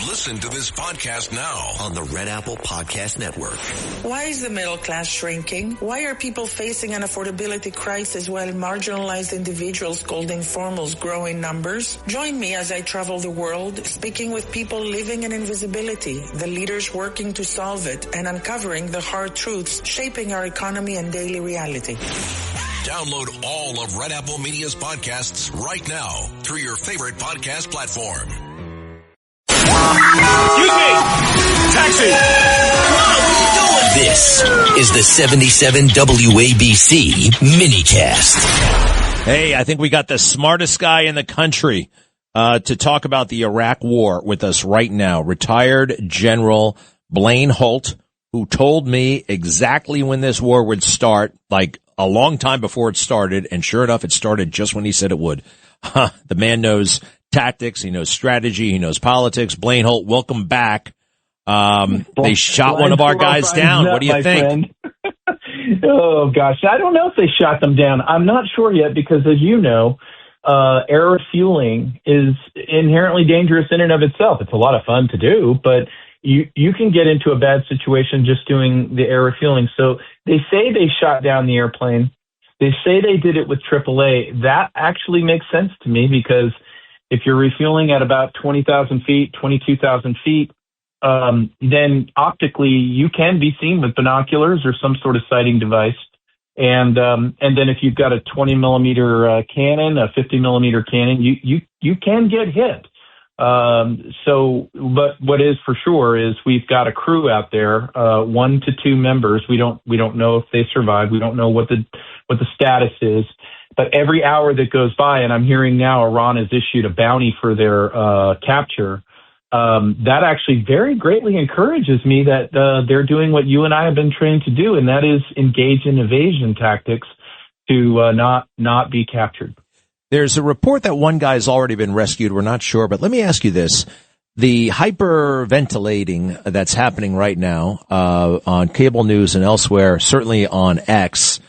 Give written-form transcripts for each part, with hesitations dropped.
Listen to this podcast now on the Red Apple Podcast Network. Why is the middle class shrinking? Why are people facing an affordability crisis while marginalized individuals called informals grow in numbers? Join me as I travel the world, speaking with people living in invisibility, the leaders working to solve it, and uncovering the hard truths shaping our economy and daily reality. Download all of Red Apple Media's podcasts right now through your favorite podcast platform. Excuse me! Taxi! This is the 77 WABC minicast. Hey, I think we got the smartest guy in the country to talk about the Iraq War with us right now. Retired General Blaine Holt, who told me exactly when this war would start, like a long time before it started, and sure enough, it started just when he said it would. The man knows tactics, he knows strategy, he knows politics. Blaine Holt, welcome back. They shot one of our guys down. What do you think? Oh, gosh. I don't know if they shot them down. I'm not sure yet because, as you know, air refueling is inherently dangerous in and of itself. It's a lot of fun to do, but you can get into a bad situation just doing the air refueling. So they say they shot down the airplane. They say they did it with AAA. That actually makes sense to me because if you're refueling at about 20,000 feet, 22,000 feet, then optically you can be seen with binoculars or some sort of sighting device. And then if you've got a 20 millimeter cannon, a 50 millimeter cannon, you can get hit. But what is for sure is we've got a crew out there, 1 to 2 members. We don't know if they survived. We don't know what the status is. But every hour that goes by, and I'm hearing now Iran has issued a bounty for their capture, that actually very greatly encourages me that they're doing what you and I have been trained to do, and that is engage in evasion tactics to not be captured. There's a report that one guy's already been rescued. We're not sure, but let me ask you this. The hyperventilating that's happening right now on cable news and elsewhere, certainly on X,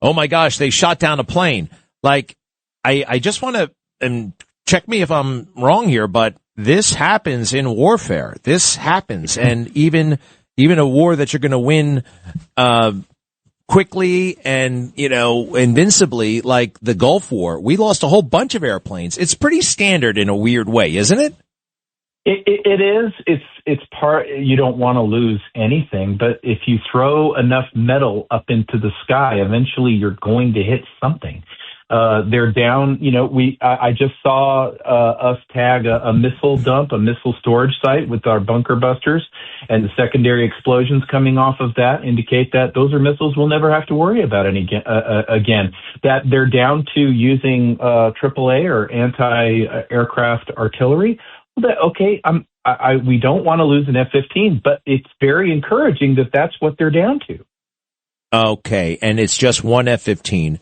oh my gosh, they shot down a plane. Like, I just want to, and check me if I'm wrong here, but this happens in warfare. This happens. And even a war that you're going to win, quickly and, invincibly, like the Gulf War, we lost a whole bunch of airplanes. It's pretty standard in a weird way, isn't it? It is. It's part, you don't want to lose anything, but if you throw enough metal up into the sky, eventually you're going to hit something. They're down, I just saw us tag a missile dump, a missile storage site with our bunker busters, and the secondary explosions coming off of that indicate that those are missiles we'll never have to worry about again. That they're down to using AAA or anti-aircraft artillery. Okay, we don't want to lose an F-15, but it's very encouraging that that's what they're down to. Okay, and it's just one F-15,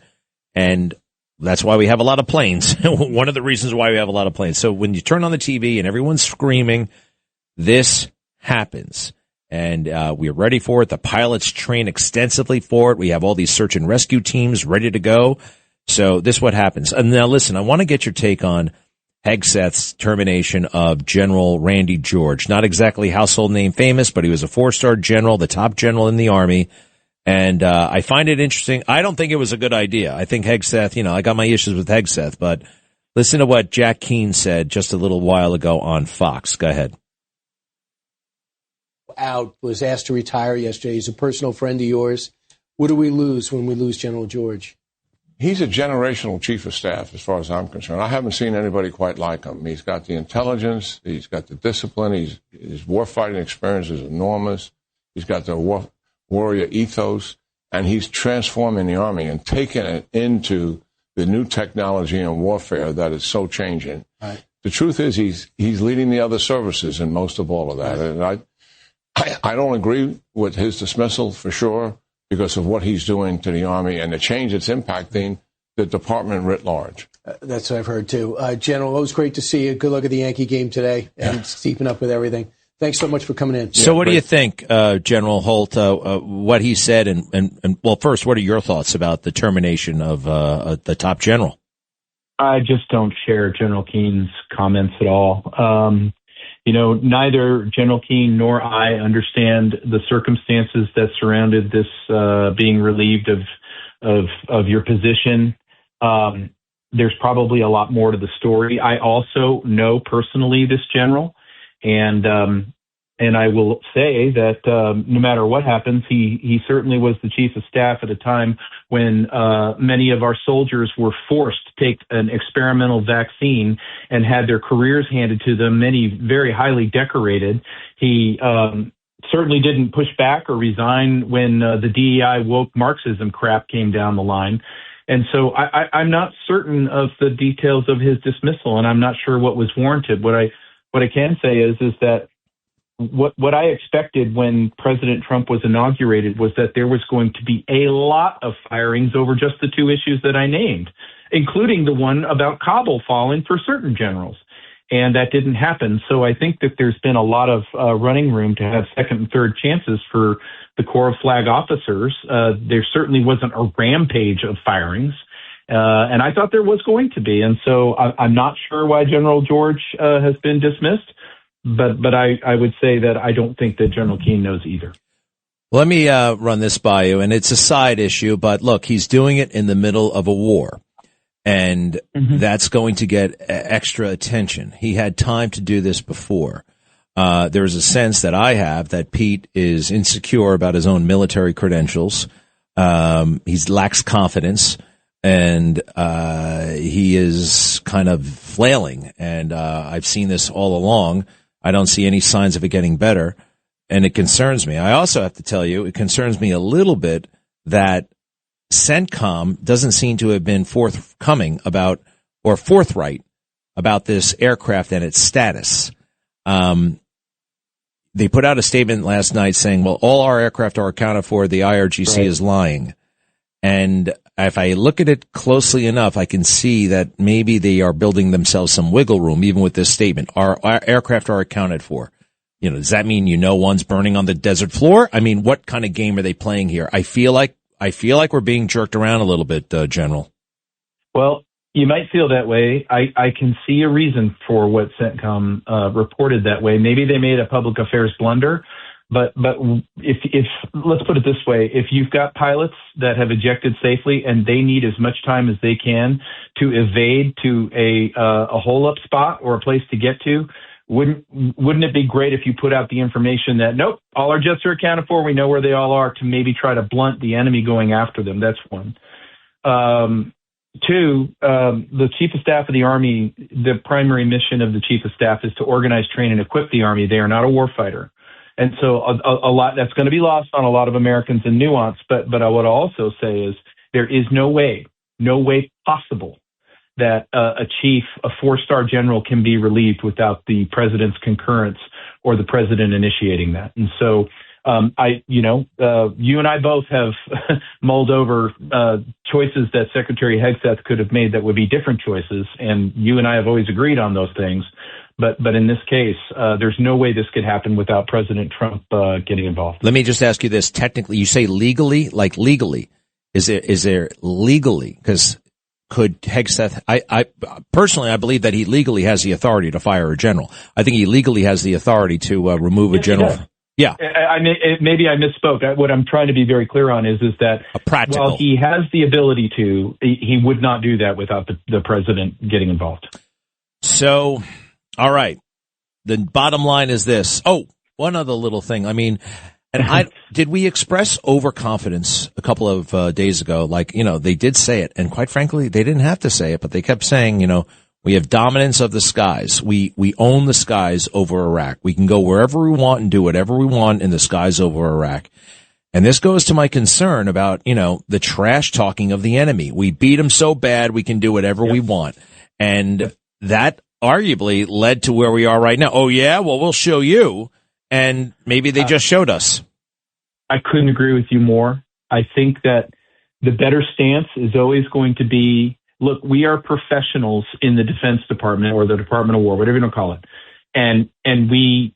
and that's why we have a lot of planes. One of the reasons why we have a lot of planes. So when you turn on the TV and everyone's screaming, this happens. And we're ready for it. The pilots train extensively for it. We have all these search and rescue teams ready to go. So this is what happens. And now listen, I want to get your take on Hegseth's termination of General Randy George. Not exactly household name famous, but he was a 4-star general, the top general in the Army. And I find it interesting. I don't think it was a good idea. I think Hegseth, I got my issues with Hegseth, but listen to what Jack Keane said just a little while ago on Fox. Go ahead. Was asked to retire yesterday. He's a personal friend of yours. What do we lose when we lose General George? He's a generational chief of staff, as far as I'm concerned. I haven't seen anybody quite like him. He's got the intelligence. He's got the discipline. His warfighting experience is enormous. He's got the warrior ethos, and he's transforming the Army and taking it into the new technology and warfare that is so changing. Right. The truth is he's leading the other services in most of all of that. Right. And I don't agree with his dismissal for sure because of what he's doing to the Army and the change it's impacting the department writ large. That's what I've heard too. General, it was great to see you. Good luck at the Yankee game today and keeping up with everything. Thanks so much for coming in. So what do you think, General Holt, what he said? And well, first, what are your thoughts about the termination of the top general? I just don't share General Keene's comments at all. neither General Keane nor I understand the circumstances that surrounded this being relieved of your position. There's probably a lot more to the story. I also know personally this general, and I will say that no matter what happens, he certainly was the chief of staff at a time when many of our soldiers were forced to take an experimental vaccine and had their careers handed to them, many very highly decorated. He certainly didn't push back or resign when the DEI woke Marxism crap came down the line. And so I'm not certain of the details of his dismissal, and I'm not sure what was warranted. What I can say is that what I expected when President Trump was inaugurated was that there was going to be a lot of firings over just the two issues that I named, including the one about Kabul falling for certain generals. And that didn't happen. So I think that there's been a lot of running room to have second and third chances for the Corps of Flag Officers. There certainly wasn't a rampage of firings. And I thought there was going to be. And so I'm not sure why General George has been dismissed. But I would say that I don't think that General Keane knows either. Let me run this by you, and it's a side issue, but look, he's doing it in the middle of a war, and that's going to get extra attention. He had time to do this before. There's a sense that I have that Pete is insecure about his own military credentials. He lacks confidence, and he is kind of flailing, and I've seen this all along. I don't see any signs of it getting better, and it concerns me. I also have to tell you, it concerns me a little bit that CENTCOM doesn't seem to have been forthright about this aircraft and its status. They put out a statement last night saying, well, all our aircraft are accounted for. The IRGC is lying. And if I look at it closely enough, I can see that maybe they are building themselves some wiggle room, even with this statement. Our aircraft are accounted for. Does that mean one's burning on the desert floor? I mean, what kind of game are they playing here? I feel like we're being jerked around a little bit, General. Well, you might feel that way. I can see a reason for what CENTCOM reported that way. Maybe they made a public affairs blunder. But if let's put it this way, if you've got pilots that have ejected safely and they need as much time as they can to evade to a hole up spot or a place to get to, wouldn't it be great if you put out the information that, nope, all our jets are accounted for, we know where they all are, to maybe try to blunt the enemy going after them? That's one. Two, the Chief of Staff of the Army, the primary mission of the Chief of Staff is to organize, train, and equip the Army. They are not a warfighter. And so a lot that's going to be lost on a lot of Americans in nuance. But I would also say is there is no way possible that a chief, a 4-star general, can be relieved without the president's concurrence or the president initiating that. And so you and I both have mulled over choices that Secretary Hegseth could have made that would be different choices. And you and I have always agreed on those things. But in this case, there's no way this could happen without President Trump getting involved. Let me just ask you this. Technically, you say legally, like legally. Is there legally? Because could Hegseth, I personally believe that he legally has the authority to fire a general. I think he legally has the authority to remove a general. Yeah. Maybe I misspoke. What I'm trying to be very clear on is that while he has the ability to, he would not do that without the president getting involved. So... all right. The bottom line is this. Oh, one other little thing. I mean, did we express overconfidence a couple of days ago? Like, they did say it, and quite frankly, they didn't have to say it, but they kept saying, we have dominance of the skies. We own the skies over Iraq. We can go wherever we want and do whatever we want in the skies over Iraq. And this goes to my concern about, the trash talking of the enemy. We beat them so bad we can do whatever we want. And that arguably led to where we are right now. Oh, yeah? Well, we'll show you. And maybe they just showed us. I couldn't agree with you more. I think that the better stance is always going to be, look, we are professionals in the Defense Department or the Department of War, whatever you want to call it. And we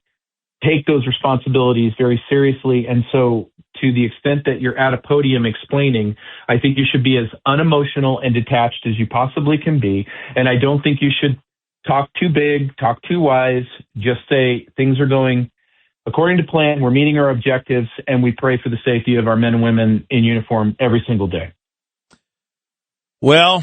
take those responsibilities very seriously. And so to the extent that you're at a podium explaining, I think you should be as unemotional and detached as you possibly can be. And I don't think you should talk too big, talk too wise. Just say things are going according to plan. We're meeting our objectives, and we pray for the safety of our men and women in uniform every single day. Well,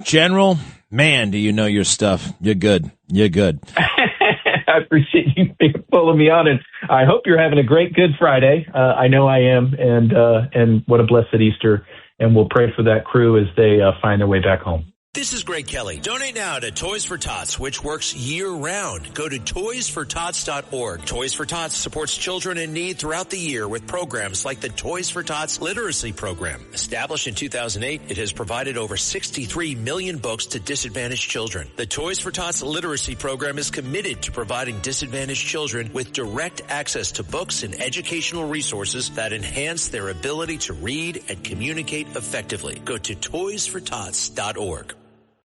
General, man, do you know your stuff. You're good. You're good. I appreciate you pulling me on, and I hope you're having a great Good Friday. I know I am, and what a blessed Easter. And we'll pray for that crew as they find their way back home. This is Greg Kelly. Donate now to Toys for Tots, which works year-round. Go to toysfortots.org. Toys for Tots supports children in need throughout the year with programs like the Toys for Tots Literacy Program. Established in 2008, it has provided over 63 million books to disadvantaged children. The Toys for Tots Literacy Program is committed to providing disadvantaged children with direct access to books and educational resources that enhance their ability to read and communicate effectively. Go to toysfortots.org.